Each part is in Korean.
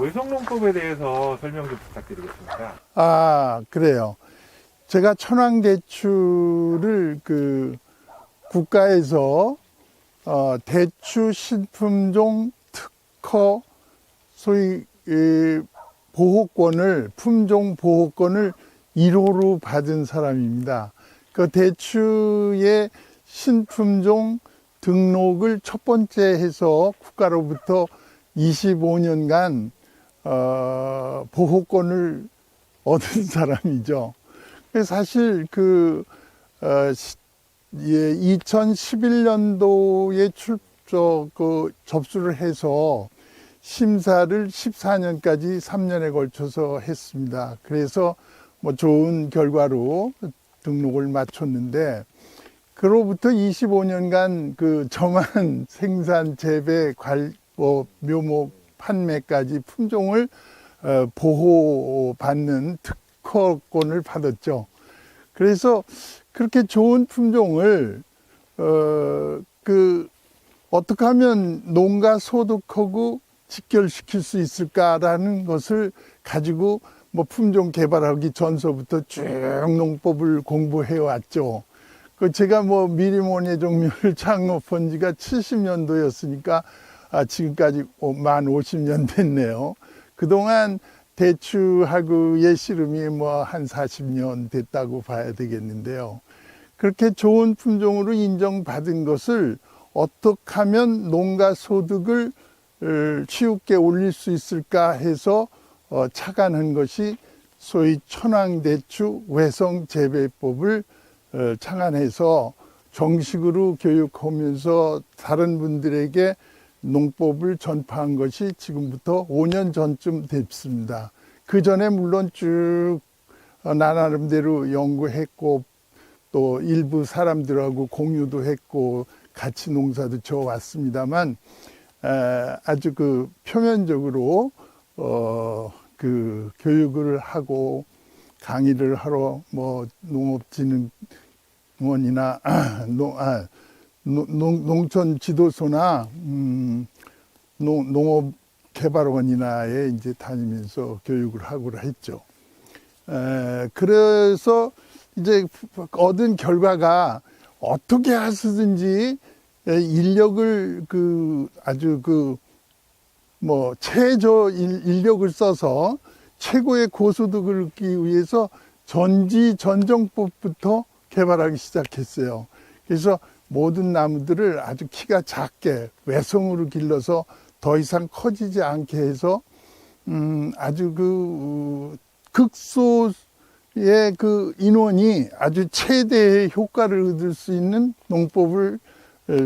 외성농법에 대해서 설명 좀 부탁드리겠습니다. 그래요. 제가 천황대추를 국가에서 대추 신품종 특허 소위 보호권을 품종 보호권을 1호로 받은 사람입니다. 그 대추의 신품종 등록을 첫 번째 해서 국가로부터 25년간 보호권을 얻은 사람이죠. 사실 2011년도에 접수를 해서 심사를 14년까지 3년에 걸쳐서 했습니다. 그래서 뭐 좋은 결과로 등록을 마쳤는데, 그로부터 25년간 저만 생산, 재배, 묘목, 판매까지 품종을 보호받는 특허권을 받았죠. 그래서 그렇게 좋은 품종을 어떻게 하면 농가 소득하고 직결시킬 수 있을까라는 것을 가지고 품종 개발하기 전서부터 쭉 농법을 공부해 왔죠. 제가 미리모네 종묘를 창업한 지가 70년도였으니까 지금까지 만 50년 됐네요. 그동안 대추하고의 씨름이 한 40년 됐다고 봐야 되겠는데요. 그렇게 좋은 품종으로 인정받은 것을 어떻게 하면 농가 소득을 쉽게 올릴 수 있을까 해서 착안한 것이 소위 천황대추 외성재배법을 창안해서 정식으로 교육하면서 다른 분들에게 농법을 전파한 것이 지금부터 5년 전쯤 됐습니다. 그 전에 물론 쭉 나 나름대로 연구했고 또 일부 사람들하고 공유도 했고 같이 농사도 져 왔습니다만, 아주 표면적으로 교육을 하고 강의를 하러 농업진흥원이나 농촌지도소나 농업개발원이나에 이제 다니면서 교육을 하고를 했죠. 그래서 이제 얻은 결과가 어떻게 하시든지 인력을 아주 최저 인력을 써서 최고의 고소득을 얻기 위해서 전지전정법부터 개발하기 시작했어요. 그래서 모든 나무들을 아주 키가 작게 외성으로 길러서 더 이상 커지지 않게 해서 아주 극소의 인원이 아주 최대의 효과를 얻을 수 있는 농법을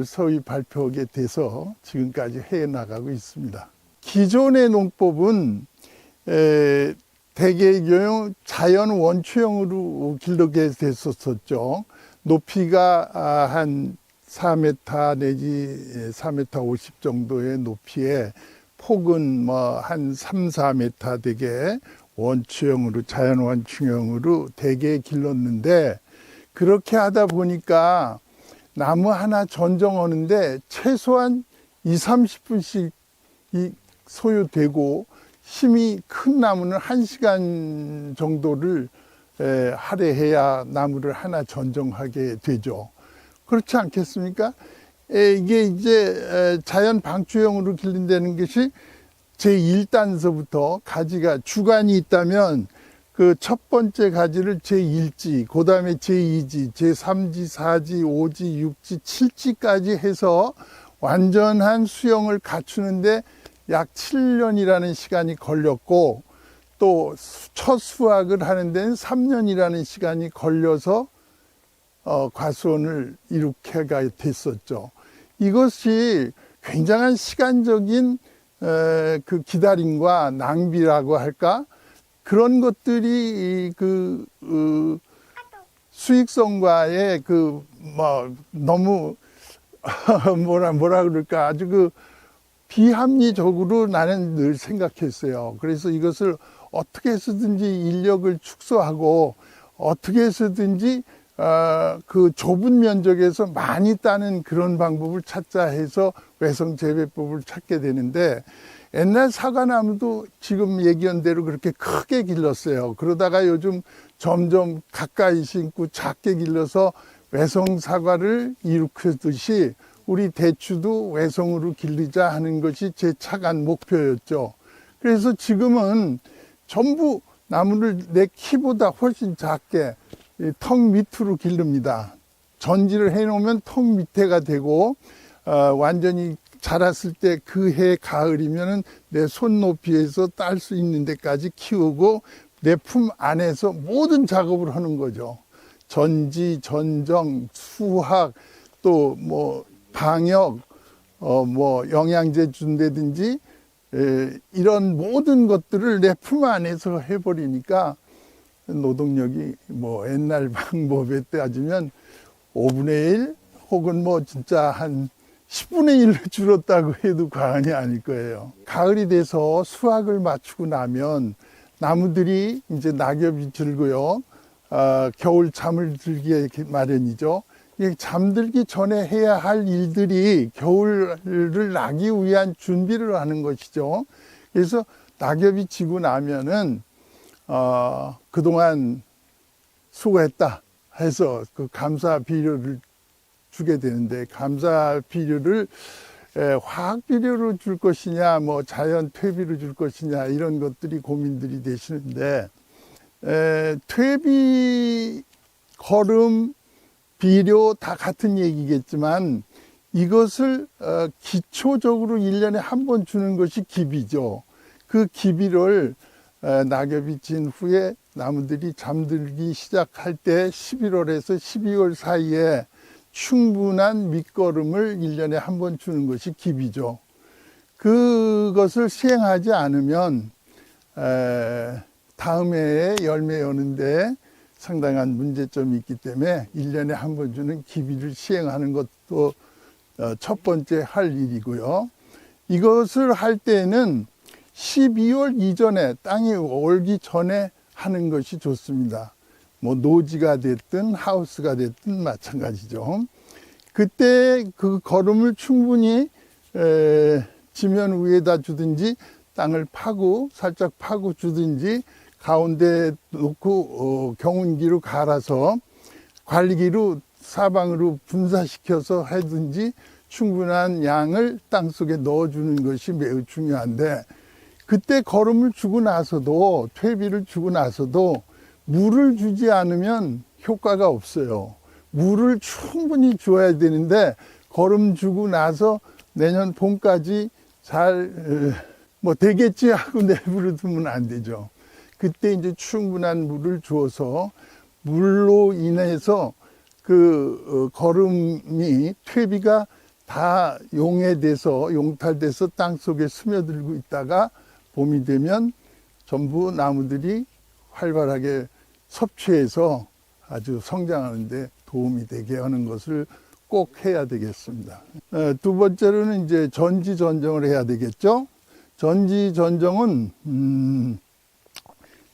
소위 발표하게 돼서 지금까지 해나가고 있습니다. 기존의 농법은 대개 자연 원추형으로 길르게 됐었죠. 높이가 한 4m 내지 4m 50 정도의 높이에 폭은 한 3, 4m 되게 원추형으로, 자연 원추형으로 대개 길렀는데, 그렇게 하다 보니까 나무 하나 전정하는데 최소한 20-30분씩 소요되고, 힘이 큰 나무는 1시간 정도를 할애해야 나무를 하나 전정하게 되죠. 그렇지 않겠습니까? 이게 이제 자연 방추형으로 길른다는 것이 제1단서부터 가지가 주간이 있다면 그 첫 번째 가지를 제1지, 그 다음에 제2지, 제3지, 4지, 5지, 6지, 7지까지 해서 완전한 수형을 갖추는데 약 7년이라는 시간이 걸렸고, 또 첫 수확을 하는 데는 3년이라는 시간이 걸려서 과수원을 이룩해가 됐었죠. 이것이 굉장한 시간적인 기다림과 낭비라고 할까? 그런 것들이 수익성과의 너무 뭐라 그럴까? 아주 비합리적으로 나는 늘 생각했어요. 그래서 이것을 어떻게 해서든지 인력을 축소하고 어떻게 해서든지 그 좁은 면적에서 많이 따는 그런 방법을 찾자 해서 외성 재배법을 찾게 되는데, 옛날 사과나무도 지금 얘기한 대로 그렇게 크게 길렀어요. 그러다가 요즘 점점 가까이 심고 작게 길러서 외성 사과를 일으키듯이 우리 대추도 외성으로 기르자 하는 것이 제 차관 목표였죠. 그래서 지금은 전부 나무를 내 키보다 훨씬 작게 턱 밑으로 기릅니다. 전지를 해놓으면 턱 밑에가 되고, 완전히 자랐을 때 그 해 가을이면은 내 손 높이에서 딸 수 있는 데까지 키우고 내 품 안에서 모든 작업을 하는 거죠. 전지, 전정, 수학, 또 뭐 방역, 뭐 영양제 준다든지 이런 모든 것들을 내 품 안에서 해버리니까 노동력이 뭐 옛날 방법에 따지면 5분의 1 혹은 뭐 진짜 한 10분의 1로 줄었다고 해도 과언이 아닐 거예요. 가을이 돼서 수확을 마치고 나면 나무들이 이제 낙엽이 들고요. 겨울 잠을 들기 마련이죠. 잠들기 전에 해야 할 일들이 겨울을 나기 위한 준비를 하는 것이죠. 그래서 낙엽이 지고 나면은 그동안 수고했다 해서 그 감사 비료를 주게 되는데, 감사 비료를 화학 비료로 줄 것이냐, 뭐 자연 퇴비로 줄 것이냐, 이런 것들이 고민들이 되시는데, 퇴비, 거름, 비료 다 같은 얘기겠지만 이것을 기초적으로 1년에 한 번 주는 것이 기비죠. 그 기비를 낙엽이 진 후에 나무들이 잠들기 시작할 때 11월에서 12월 사이에 충분한 밑거름을 1년에 한 번 주는 것이 기비죠. 그것을 시행하지 않으면 다음 해에 열매 여는데 상당한 문제점이 있기 때문에 1년에 한 번 주는 기비를 시행하는 것도 첫 번째 할 일이고요. 이것을 할 때는 12월 이전에, 땅이 올기 전에 하는 것이 좋습니다. 뭐 노지가 됐든 하우스가 됐든 마찬가지죠. 그때 그 거름을 충분히 지면 위에다 주든지 땅을 파고 살짝 파고 주든지 가운데 놓고 경운기로 갈아서 관리기로 사방으로 분사시켜서 하든지 충분한 양을 땅속에 넣어주는 것이 매우 중요한데, 그때 거름을 주고 나서도, 퇴비를 주고 나서도 물을 주지 않으면 효과가 없어요. 물을 충분히 줘야 되는데 거름 주고 나서 내년 봄까지 잘 뭐 되겠지 하고 내버려 두면 안 되죠. 그때 이제 충분한 물을 주어서 물로 인해서 그 거름이, 퇴비가 다 용해돼서 용탈돼서 땅속에 스며들고 있다가 봄이 되면 전부 나무들이 활발하게 섭취해서 아주 성장하는데 도움이 되게 하는 것을 꼭 해야 되겠습니다. 두 번째로는 이제 전지 전정을 해야 되겠죠. 전지 전정은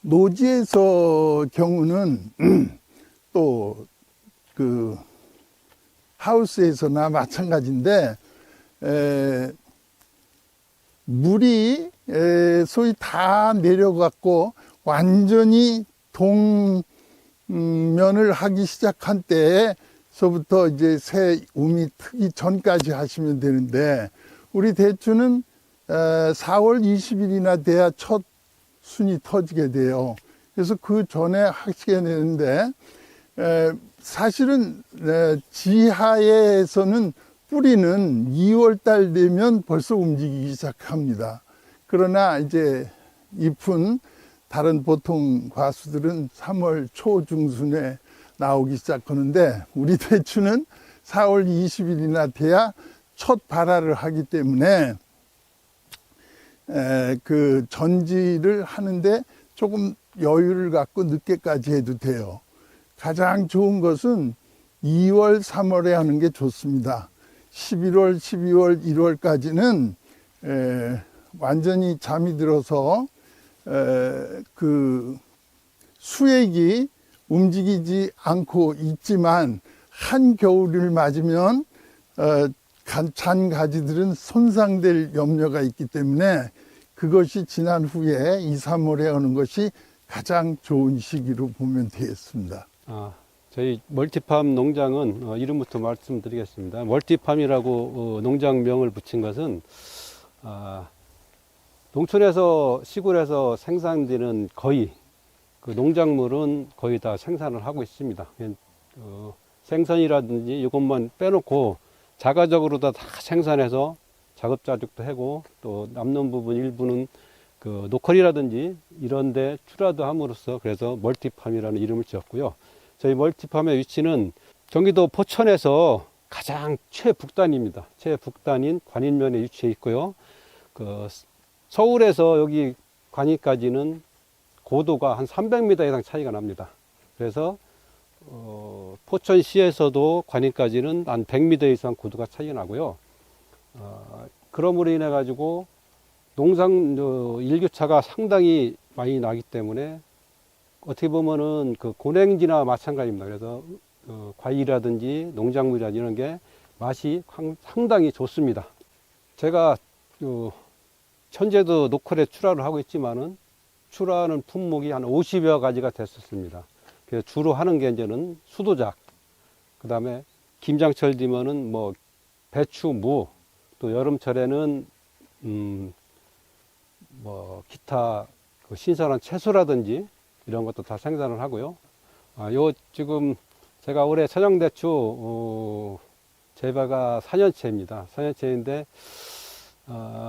노지에서 경우는 또 그 하우스에서나 마찬가지인데, 물이 소위 다 내려갔고 완전히 동면을 하기 시작한 때에서부터 이제 새 우미 트기 전까지 하시면 되는데, 우리 대추는 4월 20일이나 돼야 첫 순이 터지게 돼요. 그래서 그 전에 하시게 되는데, 사실은 지하에서는 뿌리는 2월 달 되면 벌써 움직이기 시작합니다. 그러나 이제 잎은 다른 보통 과수들은 3월 초 중순에 나오기 시작하는데, 우리 대추는 4월 20일이나 돼야 첫 발화를 하기 때문에 그 전지를 하는데 조금 여유를 갖고 늦게까지 해도 돼요. 가장 좋은 것은 2월, 3월에 하는 게 좋습니다. 11월, 12월, 1월까지는 완전히 잠이 들어서 그 수액이 움직이지 않고 있지만 한겨울을 맞으면 잔 가지들은 손상될 염려가 있기 때문에 그것이 지난 후에 2, 3월에 오는 것이 가장 좋은 시기로 보면 되겠습니다. 저희 멀티팜 농장은 이름부터 말씀드리겠습니다. 멀티팜이라고 농장명을 붙인 것은 농촌에서 시골에서 생산되는 거의 그 농작물은 거의 다 생산을 하고 있습니다. 생선이라든지 이것만 빼놓고 자가적으로 다 생산해서 자급자족도 하고 또 남는 부분 일부는 그 노컬이라든지 이런데 출하도 함으로써 그래서 멀티팜이라는 이름을 지었고요. 저희 멀티팜의 위치는 경기도 포천에서 가장 최북단입니다. 최북단인 관인면에 위치해 있고요. 그 서울에서 여기 관인까지는 고도가 한 300m 이상 차이가 납니다. 그래서 포천시에서도 관인까지는 한 100m 이상 고도가 차이가 나고요. 그러므로 인해 가지고 농상 일교차가 상당히 많이 나기 때문에 어떻게 보면은 그 고랭지나 마찬가지입니다. 그래서 과일이라든지 농작물이라든지 이런 게 맛이 상당히 좋습니다. 제가 현재도 노컬에 출하를 하고 있지만은 출하하는 품목이 한 50여 가지가 됐었습니다. 그래서 주로 하는 게 이제는 수도작, 그 다음에 김장철 되면은 뭐 배추, 무, 또 여름철에는 뭐 기타 그 신선한 채소라든지 이런 것도 다 생산을 하고요. 요 지금 제가 올해 천연대추 재배가 4년째입니다. 4년째인데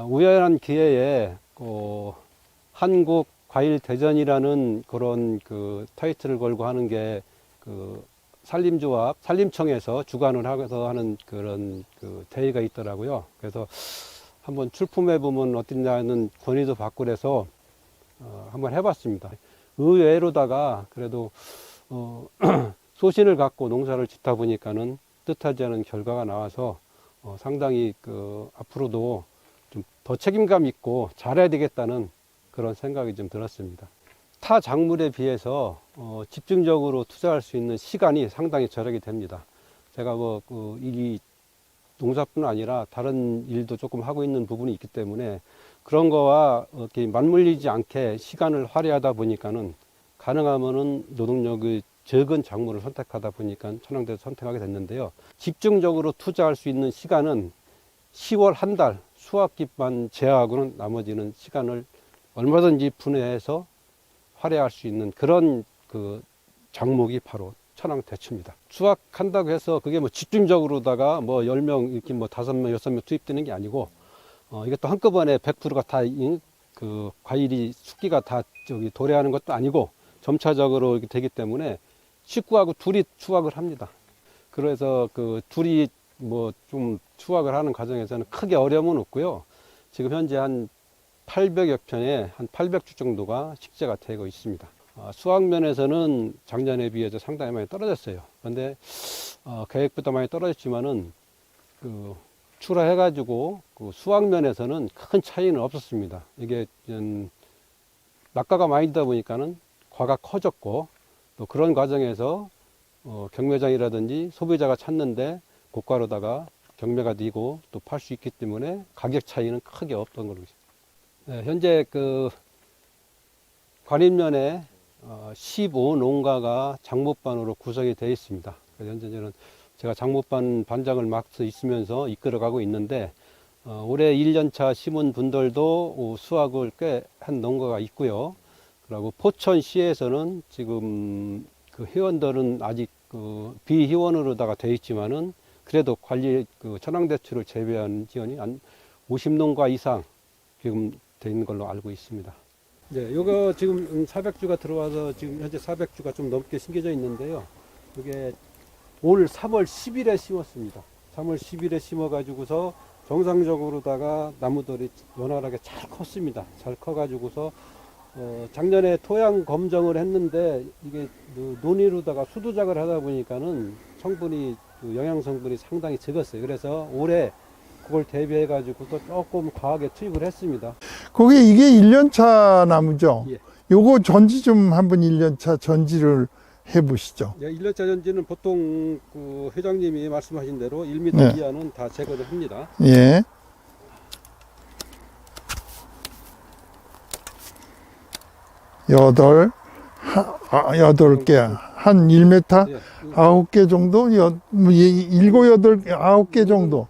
우연한 기회에 한국 과일 대전이라는 그런 그 타이틀을 걸고 하는 게 그 산림조합, 산림청에서 주관을 하면서 하는 그런 그 대회가 있더라고요. 그래서 한번 출품해 보면 어떻냐는 권위도 받고 그래서 한번 해봤습니다. 의외로다가 그래도 소신을 갖고 농사를 짓다 보니까는 뜻하지 않은 결과가 나와서 상당히 그 앞으로도 좀 더 책임감 있고 잘해야 되겠다는 그런 생각이 좀 들었습니다. 타 작물에 비해서 집중적으로 투자할 수 있는 시간이 상당히 절약이 됩니다. 제가 이 농사뿐 아니라 다른 일도 조금 하고 있는 부분이 있기 때문에 그런 거와 이렇게 맞물리지 않게 시간을 할애하다 보니까는 가능하면은 노동력이 적은 작물을 선택하다 보니까 천연대를 선택하게 됐는데요. 집중적으로 투자할 수 있는 시간은 10월 한 달 수확기만 제외하고는 나머지는 시간을 얼마든지 분해해서 활용할 수 있는 그런 그 작목이 바로 천황대추입니다. 수확한다고 해서 그게 뭐 집중적으로다가 뭐 10명 이렇게 뭐 5명, 6명 투입되는 게 아니고 이것도 한꺼번에 100%가 다 그 과일이 숙기가 다 저기 도래하는 것도 아니고 점차적으로 이렇게 되기 때문에 식구하고 둘이 수확을 합니다. 그래서 그 둘이 뭐 좀 수확을 하는 과정에서는 크게 어려움은 없고요. 지금 현재 한 800여 편에 한 800주 정도가 식재가 되고 있습니다. 수확 면에서는 작년에 비해서 상당히 많이 떨어졌어요. 그런데 계획보다 많이 떨어졌지만은 그 출하해가지고 그 수확 면에서는 큰 차이는 없었습니다. 이게 낙가가 많이 되다 보니까는 과가 커졌고 또 그런 과정에서 경매장이라든지 소비자가 찾는데 고가로다가 경매가 되고 또 팔 수 있기 때문에 가격 차이는 크게 없던 걸로 있습니다. 네, 현재 그 관인면에 15농가가 장목반으로 구성이 되어 있습니다. 그래서 현재 저는 제가 장목반 반장을 맡아 있으면서 이끌어가고 있는데 올해 1년차 심은 분들도 수확을 꽤 한 농가가 있고요. 그리고 포천시에서는 지금 그 회원들은 아직 그 비회원으로다가 되어 있지만은 그래도 관리 그 천황대추를 재배한 지원이 한 50농가 이상 지금 돼 있는 걸로 알고 있습니다. 네, 요거 지금 400주가 들어와서 지금 현재 400주가 좀 넘게 심겨져 있는데요. 이게 올 3월 10일에 심었습니다. 3월 10일에 심어가지고서 정상적으로다가 나무들이 원활하게 잘 컸습니다. 잘 커가지고서 작년에 토양 검정을 했는데 이게 논이로다가 수두작을 하다 보니까는 성분이 영양 성분이 상당히 적었어요. 그래서 올해 그걸 대비해 가지고 또 조금 과하게 투입을 했습니다. 그게 이게 1년차 나무죠? 예. 요거 전지 좀 한번 1년차 전지를 해보시죠. 예, 1년차 전지는 보통 그 회장님이 말씀하신 대로 1m 네. 이하는 다 제거를 합니다. 예. 여덟 개, 한 1m? 예, 9개 정도? 일곱, 여덟, 9개 정도.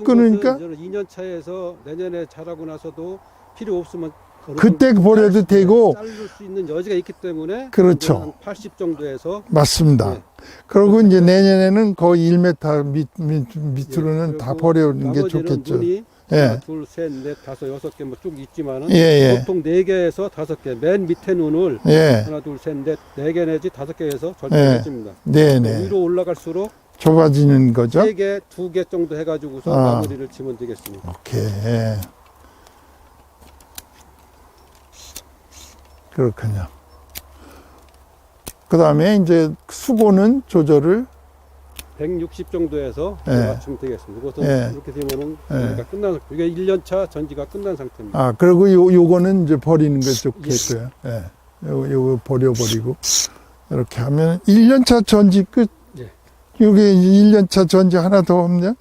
끊으니까? 2년 차에서 내년에 자라고 나서도 필요 없으면 어느 그때 정도 버려도 되고. 자를 수 있는 여지가 있기 때문에 그렇죠. 한 80 정도에서 맞습니다. 예. 그리고 이제 내년에는 거의 1m 밑으로는 예, 다 그리고 버리는 게 나머지는 좋겠죠. 눈이 예. 하나, 둘, 셋, 넷, 다섯, 여섯 개 뭐 쭉 있지만은 예, 예. 보통 4개에서 5개, 맨 밑에 눈을 예. 하나, 둘, 셋, 넷, 4개 내지 5개에서 예. 절제해줍니다. 네네. 위로 올라갈수록 좁아지는 거죠? 3개, 2개 정도 해가지고서 아. 마무리를 지면 되겠습니다. 오케이. 그렇군요. 그 다음에 이제 수고는 조절을 160 정도에서 예. 맞추면 되겠습니다. 이것은 예. 이렇게 되면은 예. 전지가 끝난, 이게 1년차 전지가 끝난 상태입니다. 아, 그리고 요거는 이제 버리는 게 좋겠고요. 예. 요거 버려버리고. 이렇게 하면 1년차 전지 끝. 예. 요게 1년차 전지 하나 더 없냐?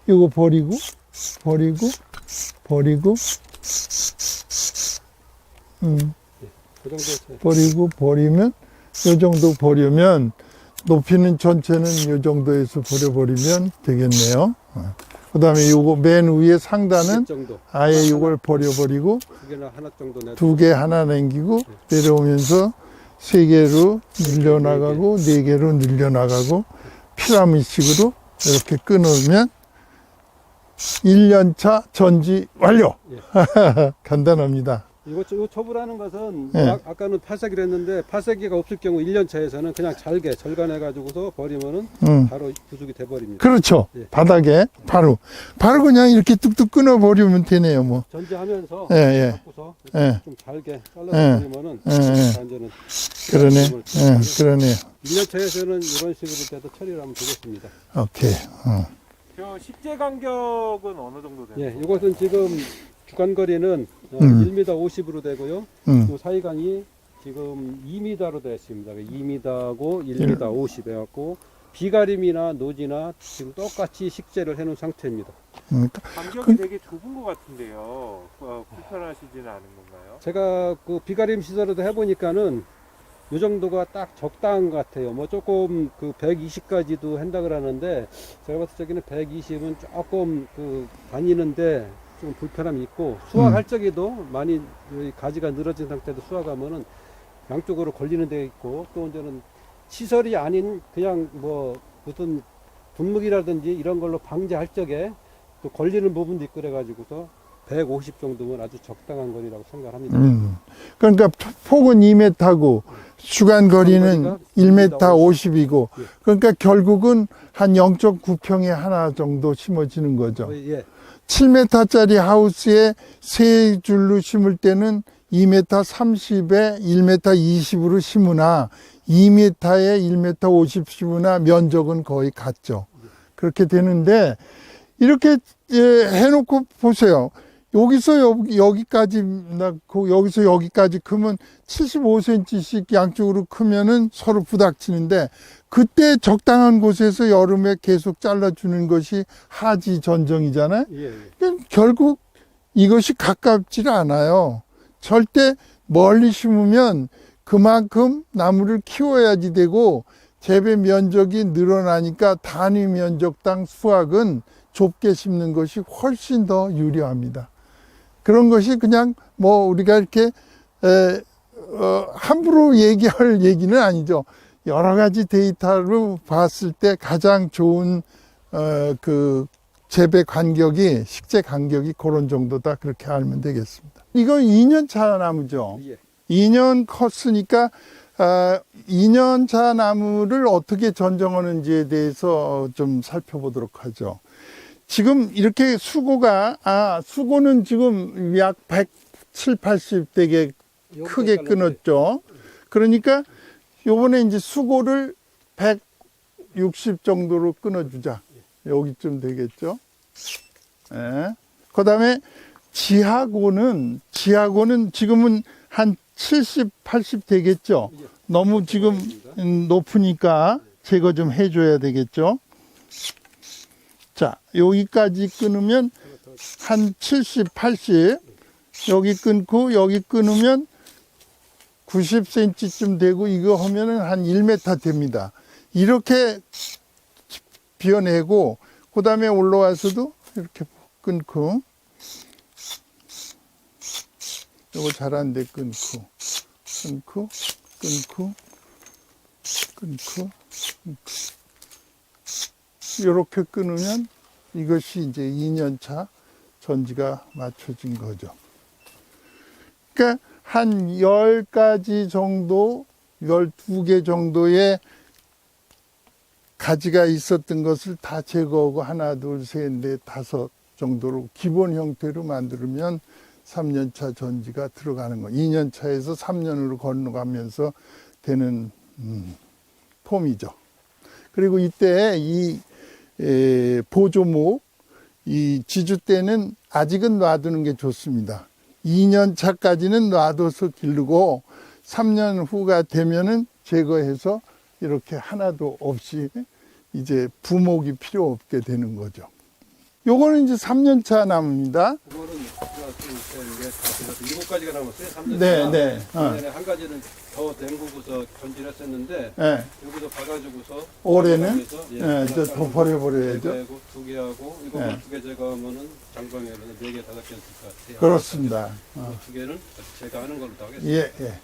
요거 버리고, 그 정도 버리면, 요 정도 버리면, 높이는 전체는 요 정도에서 버려버리면 되겠네요. 그 다음에 요거 맨 위에 상단은 정도. 아예 요걸 버려버리고, 2개나 하나 정도 내. 2개 하나 남기고, 내려오면서 3개로 늘려나가고, 4개로 늘려나가고, 피라미식으로 이렇게 끊으면 1년차 전지 완료! 예. 간단합니다. 요 초부라는 것은 예. 아까는 파쇄기를 했는데 파쇄기가 없을 경우 1년차에서는 그냥 잘게 절간해가지고서 버리면은 바로 부숙이 돼버립니다. 그렇죠. 예. 바닥에 바로 그냥 이렇게 뚝뚝 끊어버리면 되네요, 뭐. 전지하면서 예, 예. 잡고서 예. 좀 잘게 예. 잘라서 버리면은 예. 완전은 그러네. 예, 그러네요. 1년차에서는 이런 식으로 돼도 처리를 하면 되겠습니다. 오케이. 저 식재 간격은 어느 정도 되나요? 예, 이것은 지금 주간거리는 1m 50으로 되고요. 그 사이간이 지금 2m로 되어 있습니다. 2m하고 1m 50 해갖고 비가림이나 노지나 지금 똑같이 식재를 해놓은 상태입니다. 간격이 되게 좁은 것 같은데요. 불편하시지는 않은 건가요? 제가 그 비가림 시설에도 해보니까는 요 정도가 딱 적당한 것 같아요. 뭐 조금 그 120까지도 한다 그러는데 제가 봤을 적에는 120은 조금 그 다니는데 좀 불편함이 있고 수확할 적에도 많이 가지가 늘어진 상태도 수확하면은 양쪽으로 걸리는 데 있고 또 이제는 시설이 아닌 그냥 뭐 무슨 분무기라든지 이런 걸로 방제할 적에 또 걸리는 부분도 있고 그래가지고서 150 정도면 아주 적당한 거리라고 생각합니다. 그러니까 폭은 2m고 주간 거리는 1m 50이고 그러니까 결국은 한 0.9평에 하나 정도 심어지는 거죠. 예. 7m짜리 하우스에 세 줄로 심을 때는 2m 30에 1m 20으로 심으나 2m에 1m 50 심으나 면적은 거의 같죠. 그렇게 되는데 이렇게 해놓고 보세요. 여기서 여기까지 낳고 여기서 여기까지 크면 75cm씩 양쪽으로 크면은 서로 부닥치는데 그때 적당한 곳에서 여름에 계속 잘라주는 것이 하지 전정이잖아요. 예. 그러니까 결국 이것이 가깝지 않아요. 절대 멀리 심으면 그만큼 나무를 키워야지 되고 재배 면적이 늘어나니까 단위 면적당 수확은 좁게 심는 것이 훨씬 더 유리합니다. 그런 것이 그냥 뭐 우리가 이렇게 함부로 얘기할 얘기는 아니죠. 여러 가지 데이터로 봤을 때 가장 좋은 그 재배 간격이 식재 간격이 그런 정도다 그렇게 알면 되겠습니다. 이건 2년차 나무죠. 예. 2년 컸으니까 2년차 나무를 어떻게 전정하는지에 대해서 좀 살펴보도록 하죠. 지금 이렇게 수고는 지금 약 170, 80 되게 크게 끊었죠. 그러니까 요번에 이제 수고를 160 정도로 끊어주자. 여기쯤 되겠죠. 예. 그 다음에 지하고는 지금은 한 70, 80 되겠죠? 너무 지금 높으니까 제거 좀 해줘야 되겠죠? 자, 여기까지 끊으면 한 70, 80 여기 끊고 여기 끊으면 90cm쯤 되고 이거 하면은 한 1m 됩니다. 이렇게 비워내고 그 다음에 올라와서도 이렇게 끊고 이거 잘하는데 끊고 이렇게 끊으면 이것이 이제 2년차 전지가 맞춰진 거죠. 그러니까 한 10가지 정도, 12개 정도의 가지가 있었던 것을 다 제거하고 하나, 둘, 셋, 넷, 다섯 정도로 기본 형태로 만들면 3년차 전지가 들어가는 거. 2년차에서 3년으로 건너가면서 되는 폼이죠. 그리고 이때 이 보조목, 이 지주 때는 아직은 놔두는 게 좋습니다. 2년 차까지는 놔둬서 기르고 3년 후가 되면은 제거해서 이렇게 하나도 없이 이제 부목이 필요 없게 되는 거죠. 요거는 이제 3년 차 나무입니다. 그거는 하나, 둘, 셋, 넷, 다섯, 7가지가 남았어요. 3년 네, 네. 한 가지는 더 헹구고서 전지를 했었는데 네. 여기서 봐가지고서 올해는 예, 더 버려버려야죠. 제거하고 2개 하고 이거 네. 2개 제거하면은 장방에는 4개, 5개 있을 것 같아요. 그렇습니다. 2개는 제거하는 걸로 다 하겠습니다. 예, 예.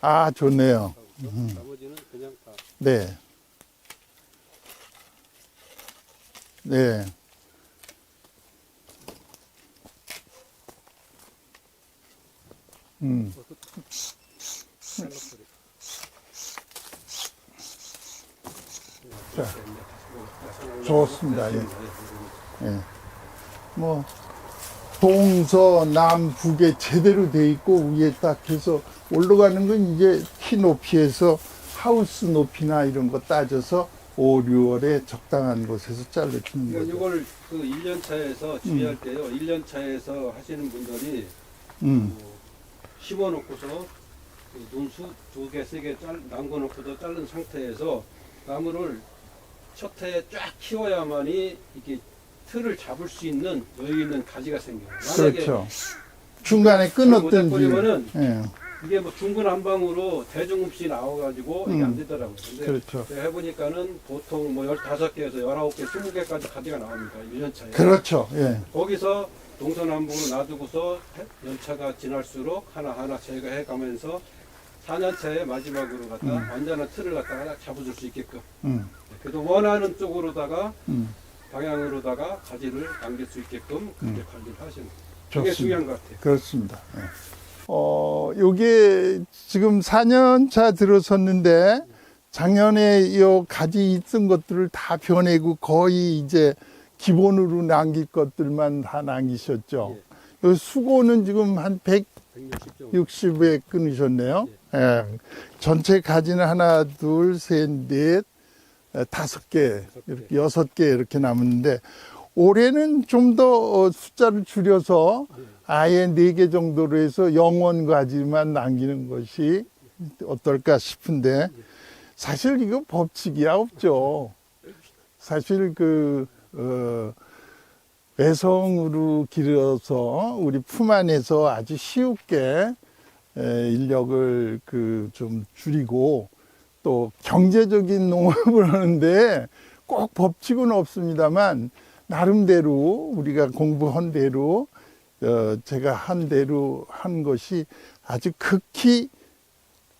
아, 좋네요. 나머지는 그냥 다 네. 네. 자, 좋습니다. 예. 예. 뭐, 동서남북에 제대로 돼 있고, 위에 딱 해서 올라가는 건 이제 키 높이에서 하우스 높이나 이런 거 따져서 5, 6월에 적당한 곳에서 잘라주는 그러니까 거죠. 이걸 그 1년 차에서 주의할 때요. 1년 차에서 하시는 분들이 심어 놓고서 논수 2개, 3개 남겨 놓고서 자른 상태에서 나무를 첫 해에 쫙 키워야만이 이게 틀을 잡을 수 있는 여유 있는 가지가 생겨요. 그렇죠. 중간에 끊었든지. 버리면은 예. 이게 뭐 중구난방으로 대중 없이 나와가지고 이게 안 되더라고요. 근데 그렇죠. 제가 해보니까는 보통 뭐 15개에서 19개, 20개까지 가지가 나옵니다. 1년 차에. 그렇죠. 예. 거기서 동서남북으로 놔두고서 연차가 지날수록 하나하나 제거해 가면서 4년차의 마지막으로 갖다 완전한 틀을 갖다가 잡아줄 수 있게끔. 그래도 원하는 쪽으로다가 방향으로다가 가지를 남길 수 있게끔 그렇게 관리를 하시는 거예요. 그게 좋습니다. 중요한 것 같아요. 그렇습니다. 예. 요게 지금 4년 차 들어섰는데 작년에 요 가지 있던 것들을 다 변해고 거의 이제 기본으로 남길 것들만 다 남기셨죠. 요 수고는 지금 한 160에 끊으셨네요. 예. 전체 가지는 하나, 둘, 셋, 넷, 5개, 이렇게 6개 이렇게 남았는데 올해는 좀 더 숫자를 줄여서 아예 4개 정도로 해서 영원 가지만 남기는 것이 어떨까 싶은데 사실 이거 법칙이야 없죠. 사실 외성으로 길어서 우리 품 안에서 아주 쉽게 인력을 좀 줄이고 또 경제적인 농업을 하는데 꼭 법칙은 없습니다만 나름대로 우리가 공부한 대로 제가 한 대로 한 것이 아주 극히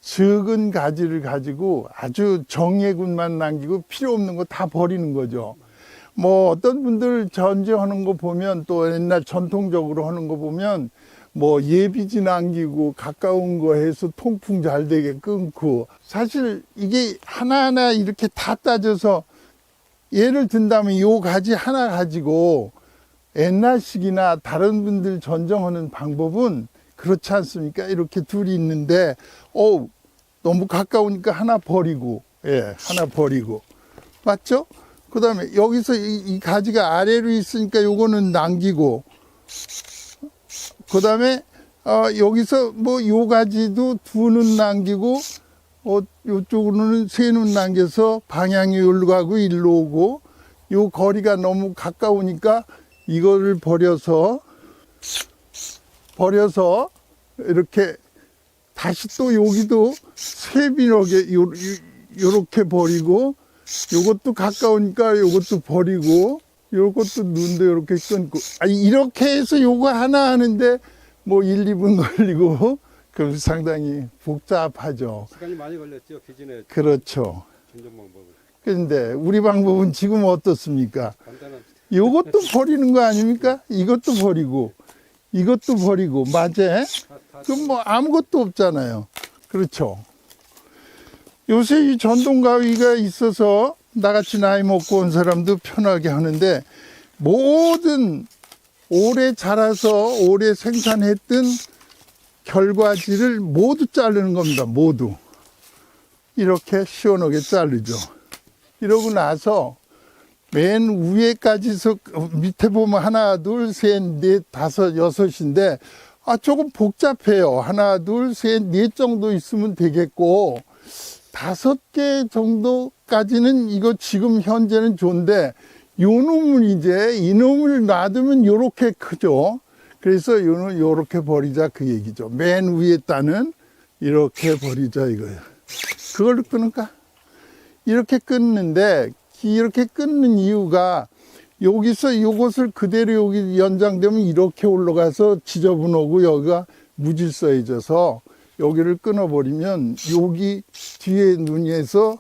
적은 가지를 가지고 아주 정예군만 남기고 필요 없는 거 다 버리는 거죠. 뭐 어떤 분들 전지하는 거 보면 또 옛날 전통적으로 하는 거 보면 뭐 예비지 남기고 가까운 거 해서 통풍 잘 되게 끊고 사실 이게 하나하나 이렇게 다 따져서 예를 든다면 요 가지 하나 가지고 옛날식이나 다른 분들 전정하는 방법은 그렇지 않습니까? 이렇게 둘이 있는데 너무 가까우니까 하나 버리고 하나 버리고 맞죠? 그 다음에 여기서 이 가지가 아래로 있으니까 요거는 남기고 그 다음에 여기서 뭐 요 가지도 두 눈 남기고 요쪽으로는 세 눈 남겨서 방향이 여기로 가고 일로 오고, 요 거리가 너무 가까우니까 이거를 버려서 이렇게 다시 또 여기도 세비하게 요렇게 버리고, 요것도 가까우니까 요것도 버리고, 요것도 눈도 이렇게 끊고, 이렇게 해서 요거 하나 하는데 뭐 1, 2분 걸리고, 그럼 상당히 복잡하죠. 시간이 많이 걸렸죠, 기진의 그렇죠. 전정 방법을. 그런데 우리 방법은 지금 어떻습니까? 간단한. 요것도 버리는 거 아닙니까? 이것도 버리고, 이것도 버리고, 맞아? 그럼 뭐 아무것도 없잖아요. 그렇죠. 요새 이 전동 가위가 있어서 나같이 나이 먹고 온 사람도 편하게 하는데, 모든 오래 자라서 오래 생산했던 결과지를 모두 자르는 겁니다. 모두. 이렇게 시원하게 자르죠. 이러고 나서 맨 위에까지서 밑에 보면 하나, 둘, 셋, 넷, 다섯, 여섯인데 조금 복잡해요. 하나, 둘, 셋, 넷 정도 있으면 되겠고, 5개 정도까지는 이거 지금 현재는 좋은데, 요 놈은 이제 이놈을 놔두면 요렇게 크죠. 그래서 요는 요렇게 버리자 그 얘기죠. 맨 위에 따는 이렇게 버리자 이거예요. 그걸로 끊을까? 이렇게 끊는데, 이렇게 끊는 이유가 여기서 요것을 그대로 여기 연장되면 이렇게 올라가서 지저분하고 여기가 무질서해져서 여기를 끊어버리면 여기 뒤에 눈에서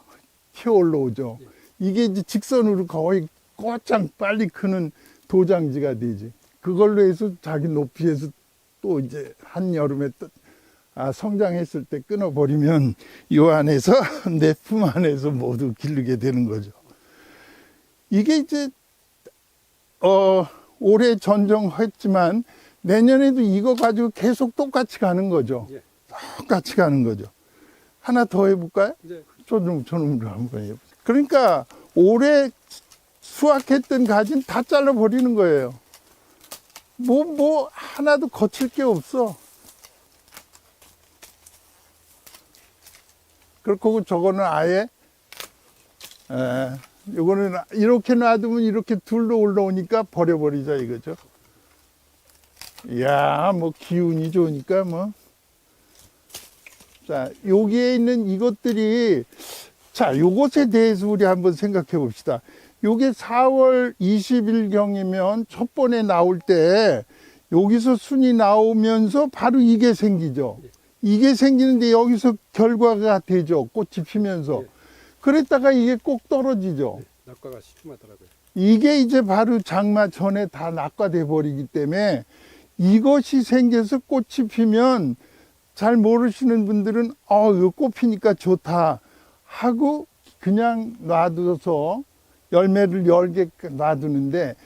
튀어 올라오죠. 이게 이제 직선으로 거의 꼬짱 빨리 크는 도장지가 되지. 그걸로 해서 자기 높이에서 또 이제 한여름에 또 성장했을 때 끊어버리면 요 안에서 내 품 안에서 모두 기르게 되는 거죠. 이게 이제 올해 전정했지만 내년에도 이거 가지고 계속 똑같이 가는 거죠. 예. 똑같이 가는 거죠. 하나 더 해볼까요? 네. 저놈으로 한번 해보세요. 그러니까 올해 수확했던 가지는 다 잘라버리는 거예요. 뭐 하나도 거칠 게 없어. 그렇고 저거는 아예 요거는 이렇게 놔두면 이렇게 둘로 올라오니까 버려버리자 이거죠. 이야, 뭐 기운이 좋으니까 뭐. 자, 여기에 있는 이것들이, 자, 요것에 대해서 우리 한번 생각해 봅시다. 요게 4월 20일경이면 첫 번에 나올 때 여기서 순이 나오면서 바로 이게 생기죠. 이게 생기는데 여기서 결과가 되죠. 꽃이 피면서. 그랬다가 이게 꼭 떨어지죠. 낙과가 심하더라고요. 이게 이제 바로 장마 전에 다 낙과돼 버리기 때문에 이것이 생겨서 꽃이 피면 잘 모르시는 분들은 이거 꽃 피니까 좋다 하고 그냥 놔둬서 열매를 10개 놔두는데,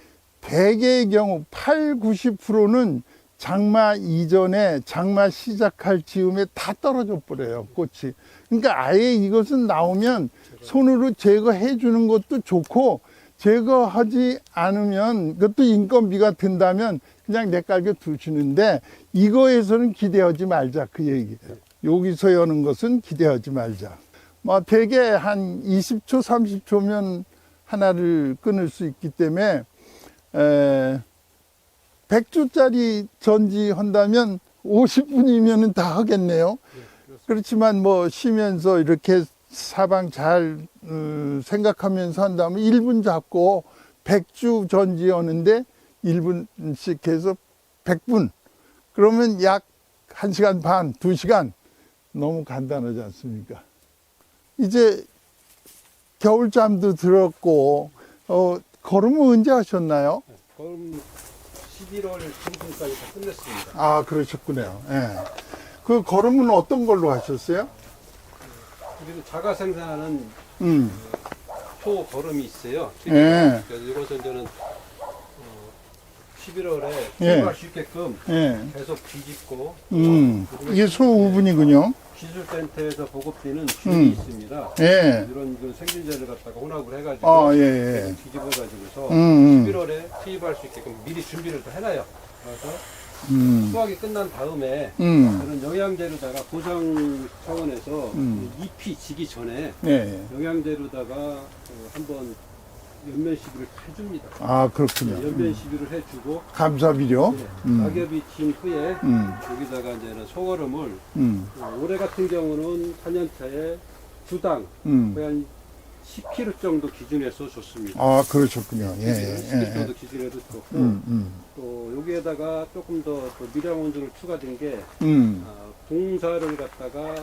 대개의 경우 8, 90%는 장마 이전에 장마 시작할 즈음에 다 떨어져 버려요, 꽃이. 그러니까 아예 이것은 나오면 손으로 제거해 주는 것도 좋고, 제거하지 않으면 그것도 인건비가 든다면 그냥 내깔겨 두시는데, 이거에서는 기대하지 말자 그 얘기예요. 여기서 여는 것은 기대하지 말자. 뭐 대개 한 20초 30초면 하나를 끊을 수 있기 때문에 100주짜리 전지 한다면 50분이면 다 하겠네요. 그렇지만 뭐 쉬면서 이렇게 사방 잘 생각하면서 한다면 1분 잡고 100주 전지 하는데 1분씩 해서 100분. 그러면 약 1시간 반, 2시간. 너무 간단하지 않습니까? 이제 겨울잠도 들었고, 걸음은 언제 하셨나요? 걸음 11월 중순까지 다 끝냈습니다. 아, 그러셨군요. 예. 그 걸음은 어떤 걸로 하셨어요? 우리는 자가 생산하는 초 걸음이 있어요. 예. 그래서 이것은 저는 11월에 예. 출발 수 있게끔 예. 계속 뒤집고 이게 소우분이군요. 기술센터에서 보급되는 줄이 있습니다. 예. 이런 그 생균제를 갖다가 혼합을 해가지고 예. 뒤집어가지고서 음. 11월에 투입할 수 있게끔 미리 준비를 다 해놔요. 그래서 수확이 끝난 다음에 그런 영양제로다가 보상 차원에서 잎이 지기 전에 예. 영양제로다가 한번 연면 시비를 해줍니다. 아, 그렇군요. 연면 시비를 해주고 감사비료. 네, 낙엽이 진 후에 음. 여기다가 이제는 소거름을 음. 올해 같은 경우는 4년차에 주당 거의 한 10kg 정도 기준해서 줬습니다. 아, 그러셨군요. 예, 10kg 예, 정도 예. 기준해서 줬고 또 여기에다가 조금 더 미량 원두를 추가된 게 붕사를 갖다가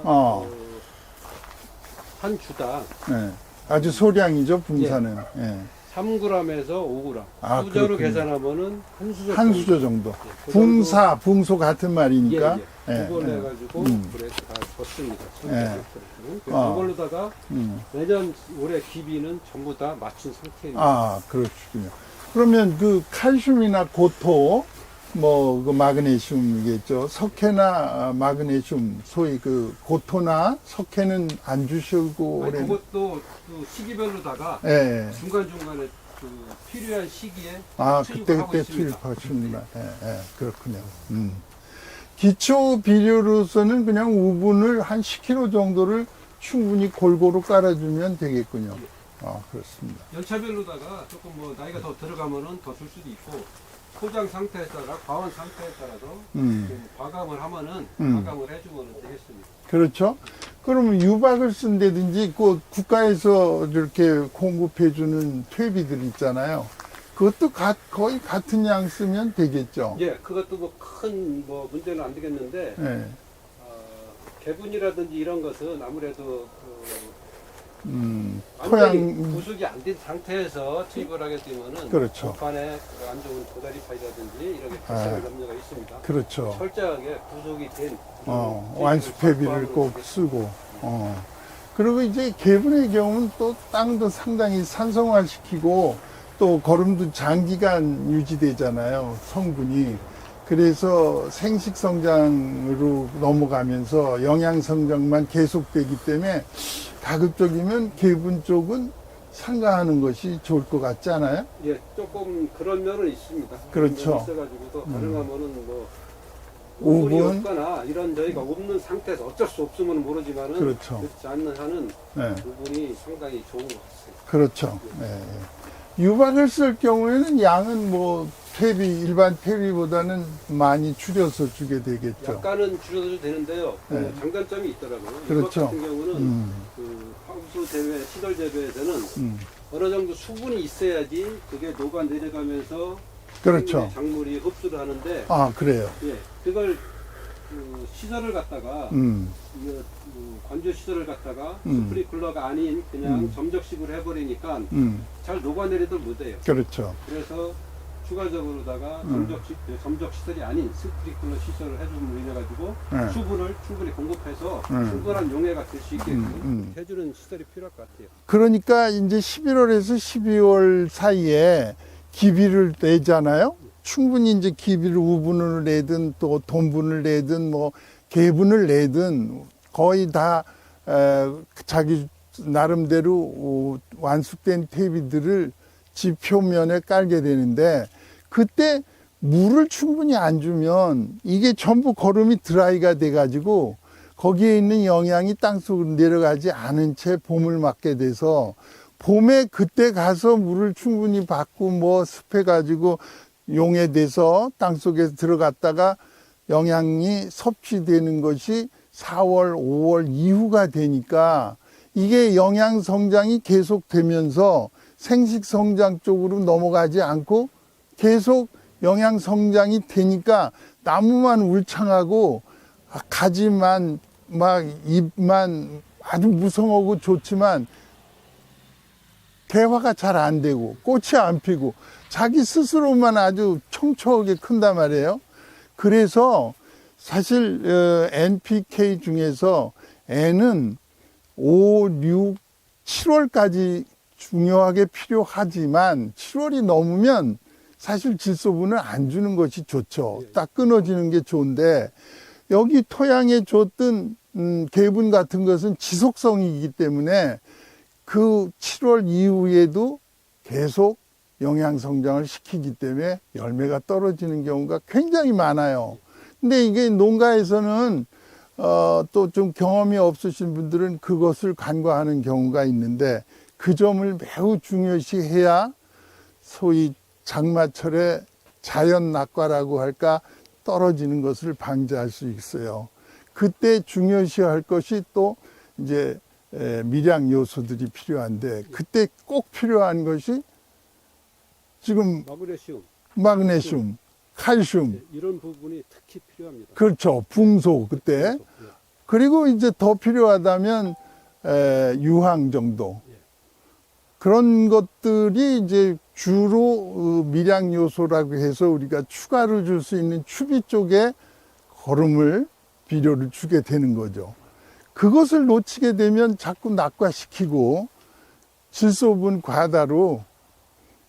한 주당 예. 아주 소량이죠, 분사는. 예. 3g에서 5g. 아, 수저로 그렇군요. 계산하면 한 수저 한 정도. 수저 정도. 예, 그 붕사, 붕소 같은 말이니까. 예. 그걸 예. 해가지고 불에 다 줬습니다. 예. 그래서 이걸로다가 음. 내년 올해 기비는 전부 다 맞춘 상태입니다. 아, 그렇군요. 그러면 그 칼슘이나 고토, 뭐, 그 마그네슘이겠죠. 석회나 마그네슘, 소위 그 고토나 석회는 안 주시고 아니, 올해. 그것도 그 시기별로다가 예. 중간중간에 그 필요한 시기에 아, 투입을 하고 그때 있습니다. 투입하십니다. 예, 예, 그렇군요. 기초 비료로서는 그냥 우분을 한 10kg 정도를 충분히 골고루 깔아주면 되겠군요. 아, 그렇습니다. 연차별로다가 조금 뭐 나이가 더 들어가면은 더 줄 수도 있고 포장 상태에 따라 과원 상태에 따라서 좀 과감을 하면은 과감을 해주면 되겠습니다. 그렇죠. 그러면 유박을 쓴다든지 그 국가에서 이렇게 공급해주는 퇴비들 있잖아요. 그것도 거의 같은 양 쓰면 되겠죠. 예, 그것도 뭐 큰 뭐 문제는 안 되겠는데 예. 개분이라든지 이런 것은 아무래도 토양, 부숙이 안 된 상태에서 투입을 하게 되면은 그렇죠. 판에 안 좋은 도다리파이라든지 이런 게 발생할 염려가 있습니다. 그렇죠. 철저하게 부숙이 된 완수폐비를 꼭 쓰고. 그리고 이제 개분의 경우는 또 땅도 상당히 산성화시키고 또 거름도 장기간 유지되잖아요. 성분이. 그래서 생식 성장으로 넘어가면서 영양 성장만 계속되기 때문에 가급적이면 개분 쪽은 상가하는 것이 좋을 것 같지 않아요? 예, 조금 그런 면은 있습니다. 그렇죠. 있어가지고서 가능하면은 뭐 오븐? 오븐이 없거나 이런 저희가 없는 상태에서 어쩔 수 없으면 모르지만은 그렇죠. 그렇지 않는 한은 네. 오븐이 상당히 좋은 것 같습니다. 그렇죠. 예. 유박을 쓸 경우에는 양은 뭐 일반 퇴비보다는 많이 줄여서 주게 되겠죠. 약간은 줄여도 되는데요. 네. 장단점이 있더라고요. 그렇죠. 유박 같은 경우는 그 하우스 재배, 시설 재배에서는 어느 정도 수분이 있어야지 그게 녹아 내려가면서 그렇죠. 작물이 흡수를 하는데 아, 그래요. 예, 그걸 그 시설을 갖다가 관조 시설을 갖다가 스프링클러가 아닌 그냥 점적식으로 해버리니까 잘 녹아내리들 못해요. 그렇죠. 그래서 추가적으로다가 점적 시설이 아닌 스프링클러 시설을 해주면 이래가지고 네. 수분을 충분히 공급해서 충분한 용해가 될 수 있게끔 해주는 시설이 필요할 것 같아요. 그러니까 이제 11월에서 12월 사이에 기비를 내잖아요. 충분히 이제 기비를 우분을 내든 또 돈분을 내든 뭐 개분을 내든 거의 다 자기 나름대로 완숙된 퇴비들을 집 표면에 깔게 되는데 그때 물을 충분히 안 주면 이게 전부 거름이 드라이가 돼 가지고 거기에 있는 영양이 땅속으로 내려가지 않은 채 봄을 맞게 돼서 봄에 그때 가서 물을 충분히 받고 뭐 습해 가지고 용해돼서 땅속에 들어갔다가 영양이 섭취되는 것이 4월, 5월 이후가 되니까 이게 영양 성장이 계속되면서 생식 성장 쪽으로 넘어가지 않고 계속 영양 성장이 되니까 나무만 울창하고 가지만 막 잎만 아주 무성하고 좋지만 대화가 잘 안 되고 꽃이 안 피고 자기 스스로만 아주 청초하게 큰단 말이에요. 그래서 사실 NPK 중에서 N은 5, 6, 7월까지 중요하게 필요하지만 7월이 넘으면 사실 질소분을 안 주는 것이 좋죠. 딱 끊어지는 게 좋은데 여기 토양에 줬던 개분 같은 것은 지속성이기 때문에 그 7월 이후에도 계속 영양 성장을 시키기 때문에 열매가 떨어지는 경우가 굉장히 많아요. 근데 이게 농가에서는 또 좀 경험이 없으신 분들은 그것을 간과하는 경우가 있는데 그 점을 매우 중요시해야 소위 장마철에 자연 낙과라고 할까 떨어지는 것을 방지할 수 있어요. 그때 중요시할 것이 또 이제 미량 요소들이 필요한데 그때 꼭 필요한 것이 지금 마그네슘, 칼슘 이런 부분이 특히 필요합니다. 그렇죠. 붕소 그때 그리고 이제 더 필요하다면 유황 정도 그런 것들이 이제 주로 미량 요소라고 해서 우리가 추가로 줄 수 있는 추비 쪽에 거름을 비료를 주게 되는 거죠. 그것을 놓치게 되면 자꾸 낙과시키고 질소분 과다로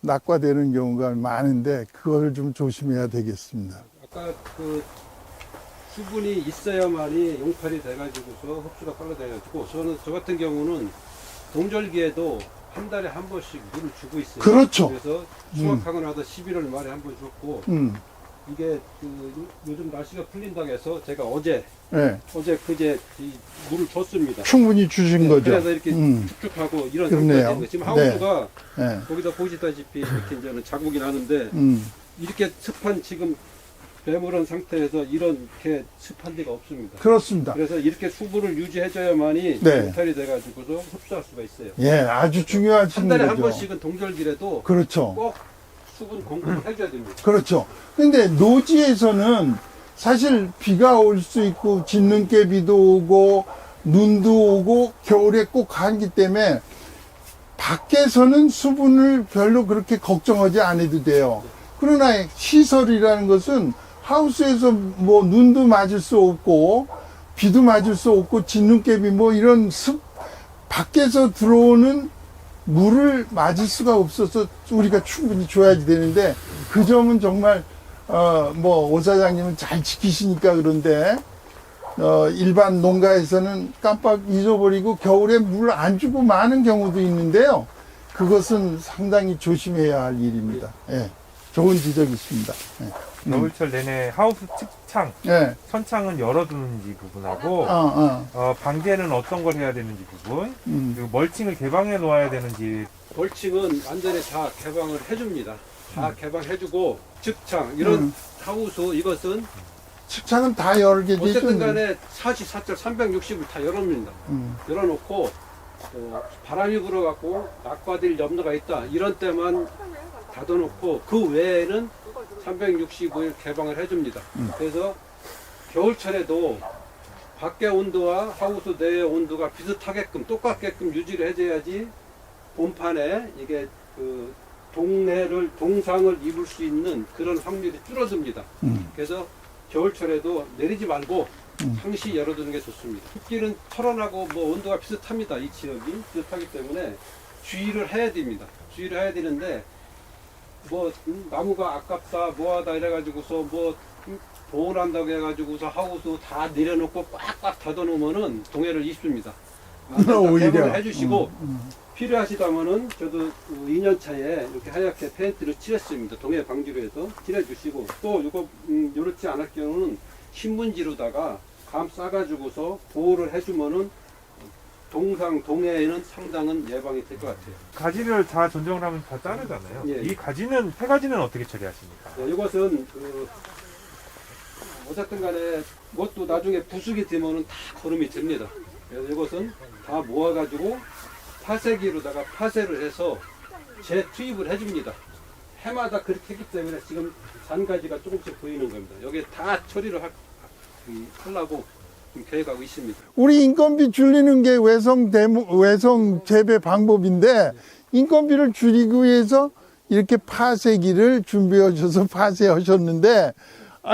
낙과되는 경우가 많은데 그걸 좀 조심해야 되겠습니다. 아까 그 수분이 있어야만이 용팔이 돼가지고서 흡수가 빨라 돼가지고 저 같은 경우는 동절기에도 한 달에 한 번씩 물을 주고 있어요. 그렇죠. 그래서 수확하고 나서 11월 말에 한 번 줬고 이게 그 요즘 날씨가 풀린다고 해서 제가 어제 그제 이 물을 줬습니다. 충분히 주신 거죠. 그래서 이렇게 축축하고 이런 그렇네요. 상태가 지금 하우스가 네. 거기다 보시다시피 이렇게 이제는 자국이 나는데 이렇게 습한 지금 배물은 상태에서 이렇게 습한 데가 없습니다. 그렇습니다. 그래서 이렇게 수분을 유지해줘야만이 네. 용탈이 돼가지고서 흡수할 수가 있어요. 예, 아주 중요하신 한 달에 거죠. 한 번씩은 동절기라도 그렇죠. 꼭 수분 공급을 해줘야 됩니다. 그렇죠. 근데 노지에서는 사실 비가 올 수 있고 진눈깨비도 오고 눈도 오고 겨울에 꼭 가기 때문에 밖에서는 수분을 별로 그렇게 걱정하지 않아도 돼요. 그러나 시설이라는 것은 하우스에서 뭐 눈도 맞을 수 없고 비도 맞을 수 없고 진눈깨비 뭐 이런 밖에서 들어오는 물을 맞을 수가 없어서 우리가 충분히 줘야지 되는데 그 점은 정말 뭐 오 사장님은 잘 지키시니까 그런데 일반 농가에서는 깜빡 잊어버리고 겨울에 물 안 주고 마는 경우도 있는데요. 그것은 상당히 조심해야 할 일입니다. 예, 좋은 지적이십니다. 예. 겨울철 내내 하우스 측창, 예. 천창은 열어두는지 부분하고 방제는 어떤 걸 해야 되는지 부분, 그리고 멀칭을 개방해 놓아야 되는지. 멀칭은 완전히 다 개방을 해줍니다. 다 개방해주고 측창 이런 하우스 이것은 측창은 다 열게 되죠. 어쨌든 간에 44절 360을 다 열어놓습니다. 열어놓고 바람이 불어갖고 낙과될 염려가 있다 이런 때만 닫아놓고 그 외에는 365일 개방을 해줍니다. 그래서 겨울철에도 밖의 온도와 하우스 내의 온도가 비슷하게끔 똑같게끔 유지를 해줘야지 봄판에 이게 그 동상을 입을 수 있는 그런 확률이 줄어듭니다. 그래서 겨울철에도 내리지 말고 항시 열어두는 게 좋습니다. 흙길은 철원하고 뭐 온도가 비슷합니다. 이 지역이 비슷하기 때문에 주의를 해야 됩니다. 주의를 해야 되는데 뭐 나무가 아깝다 뭐하다 이래가지고서 뭐 보온한다고 해가지고서 하우스 다 내려놓고 꽉꽉 닫아놓으면은 동해를 입습니다. 오히려 개방을 해주시고 필요하시다면은 저도 2년 차에 이렇게 하얗게 페인트를 칠했습니다. 동해 방지로 해서 칠해주시고 또 이거 이렇지 않을 경우는 신문지로다가 감 싸가지고서 보호를 해주면은 동해에는 상당한 예방이 될 것 같아요. 가지를 다 전정을 하면 다 자르잖아요. 예. 이 가지는 폐가지는 어떻게 처리하십니까? 네, 이것은 어쨌든 간에 이것도 나중에 부숙이 되면은 다 거름이 됩니다. 그래서 이것은 다 모아가지고 파쇄기로다가 파쇄를 해서 재투입을 해줍니다. 해마다 그렇게 했기 때문에 지금 잔가지가 조금씩 보이는 겁니다. 여기에 다 처리를 하려고 지금 계획하고 있습니다. 우리 인건비 줄이는 게 외성 재배 방법인데 인건비를 줄이기 위해서 이렇게 파쇄기를 준비해 주셔서 파쇄하셨는데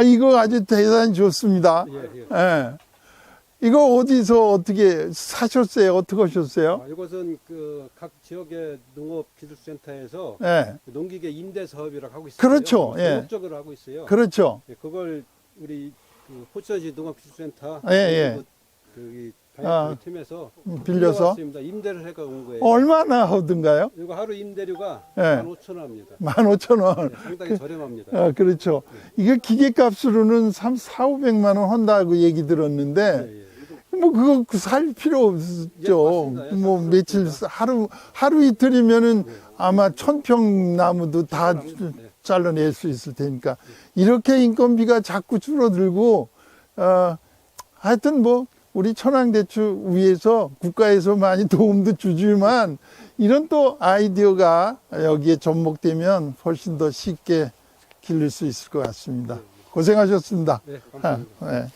이거 아주 대단히 좋습니다. 예. 이거 어디서 어떻게 사셨어요? 어떻게 하셨어요? 이것은 각 지역의 농업기술센터에서 예. 농기계 임대 사업이라고 하고 있어요. 그렇죠. 예. 전국적으로 하고 있어요. 그렇죠. 그걸 우리 포천시 농업기술센터 예, 예. 여기 아, 팀에서 빌려서? 왔습니다. 임대를 해가 온 거예요. 얼마나 하던가요? 이거 하루 임대료가 네. 15,000원입니다. 15,000원. 네, 상당히 저렴합니다. 아, 그렇죠. 이게 기계값으로는 4,500만 원 한다고 얘기 들었는데, 예, 예. 뭐 그거 살 필요 없죠. 예, 맞습니다. 예, 뭐 살 며칠 필요 하루 이틀이면은 아마 1,000평 나무도 다 네. 잘라낼 수 있을 테니까 이렇게 인건비가 자꾸 줄어들고 하여튼 뭐 우리 천황대추 위에서 국가에서 많이 도움도 주지만 이런 또 아이디어가 여기에 접목되면 훨씬 더 쉽게 기를 수 있을 것 같습니다. 고생하셨습니다. 네, 감사합니다. 네.